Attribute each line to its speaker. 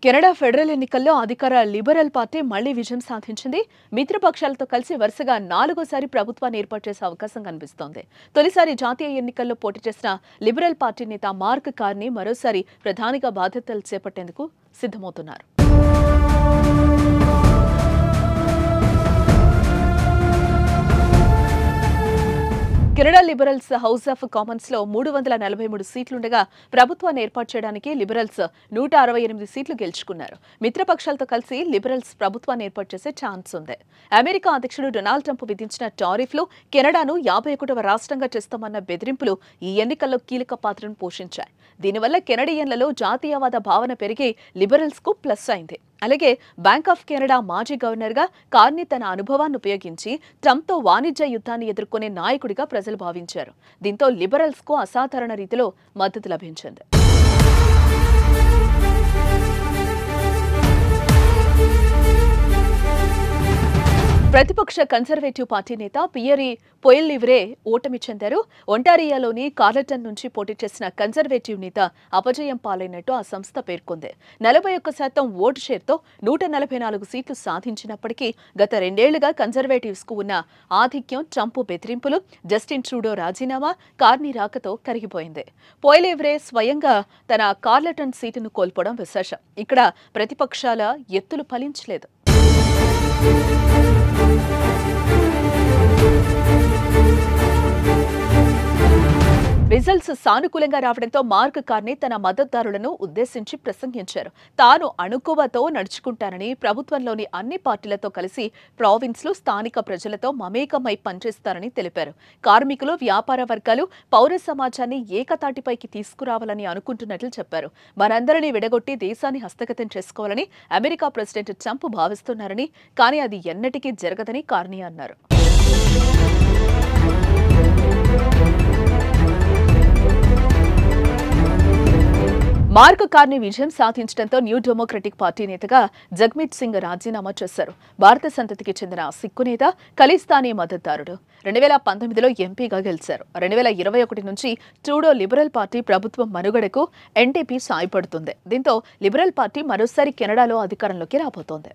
Speaker 1: Canada federal ఎన్నికల్లో అధికార liberal party మళ్లీ విజయం సాధించింది. మిత్రపక్షాలతో కలిసి వరుసగా 4వసారి ప్రభుత్వాన్ని ఏర్పాటు చేసే అవకాశం కనిపిస్తోంది. తొలిసారి జాతీయ ఎన్నికల్లో పోటీ చేసిన లిబరల్ పార్టీ నేత మార్క్ కార్నీ మరోసారి ప్రధానిగా బాధ్యతలు చేపట్టేందుకు సిద్ధమవుతున్నారు. Canada liberals house of Commons లో 343 సీట్లుండగా ప్రభుత్వాన్ని ఏర్పాటు చేయడానికి లిబరల్స్ 168 సీట్లు గెలుచుకున్నారు. మిత్రపక్షాలతో కలిసి లిబరల్స్ ప్రభుత్వాన్ని ఏర్పాటు చేసే ఛాన్స్ ఉంది. అమెరికా అధ్యక్షుడు డొనాల్డ్ ట్రంప్ విధించిన టారిఫ్లు కెనడాను 51వ రాష్ట్రంగా చేస్తామన్న బెదిరింపులు ఈ ఎన్నికల్లో కీలక పాత్రను పోషించాయి. దీనివల్ల కెనడియన్లలో జాతీయవాద భావన పెరిగి లిబరల్స్ కు ప్లస్ అయింది. అలాగే బ్యాంక్ ఆఫ్ కెనడా మాజీ గవర్నర్గా కార్నీ తన అనుభవాన్ని ఉపయోగించి ట్రంప్తో వాణిజ్య యుద్ధాన్ని ఎదుర్కొనే నాయకుడిగా ప్రజలు భావించారు. దీంతో లిబరల్స్ కు అసాధారణ రీతిలో మద్దతు లభించింది. ప్రతిపక్ష కన్సర్వేటివ్ పార్టీ నేత పియరీ పొయిల్లివ్రే ఓటమి చెందారు. ఒంటారియాలోని కార్లటన్ నుంచి పోటీ చేసిన కన్సర్వేటివ్ నేత అపజయం పాలైనట్టు ఆ సంస్థ పేర్కొంది. 41% ఓటు షేర్తో 144 సీట్లు సాధించినప్పటికీ గత 2 ఏళ్లుగా కన్సర్వేటివ్స్ కు ఉన్న ఆధిక్యం, ట్రంప్ బెదిరింపులు, జస్టిన్ ట్రూడో రాజీనామా, కార్నీ రాకతో కరిగిపోయింది. పొయిల్లివ్రే స్వయంగా తన కార్లటన్ సీటును కోల్పోవడం విశేషం. ఇక్కడ ప్రతిపక్షాల ఎత్తులు ఫలించలేదు. రిజల్ట్స్ సానుకూలంగా రావడంతో మార్క్ కార్నీ తన మద్దతుదారులను ఉద్దేశించి ప్రసంగించారు. తాను అణుకువతో నడుచుకుంటానని, ప్రభుత్వంలోని అన్ని పార్టీలతో కలిసి ప్రావిన్స్లు, స్థానిక ప్రజలతో మమేకమై పనిచేస్తారని తెలిపారు. కార్మికులు, వ్యాపార వర్గాలు, పౌర సమాజాన్ని ఏకతాటిపైకి తీసుకురావాలని అనుకుంటున్నట్లు చెప్పారు. మనందరినీ విడగొట్టి దేశాన్ని హస్తగతం చేసుకోవాలని అమెరికా ప్రెసిడెంట్ ట్రంప్ భావిస్తున్నారని, కానీ అది ఎన్నటికీ జరగదని కార్నీ అన్నారు. మార్క్ కార్నీ విజయం సాధించడంతో న్యూ డెమోక్రటిక్ పార్టీ నేతగా జగ్మీత్ సింగ్ రాజీనామా చేశారు. భారత సంతతికి చెందిన సిక్కు నేత, ఖలిస్తానీ మద్దతుదారుడు. 2019లో ఎంపీగా గెలిచారు. 2021 నుంచి ట్రూడో లిబరల్ పార్టీ ప్రభుత్వం మనుగడకు ఎన్డీపీ సాయపడుతుంది. దీంతో లిబరల్ పార్టీ మరోసారి కెనడాలో అధికారంలోకి రాబోతోంది.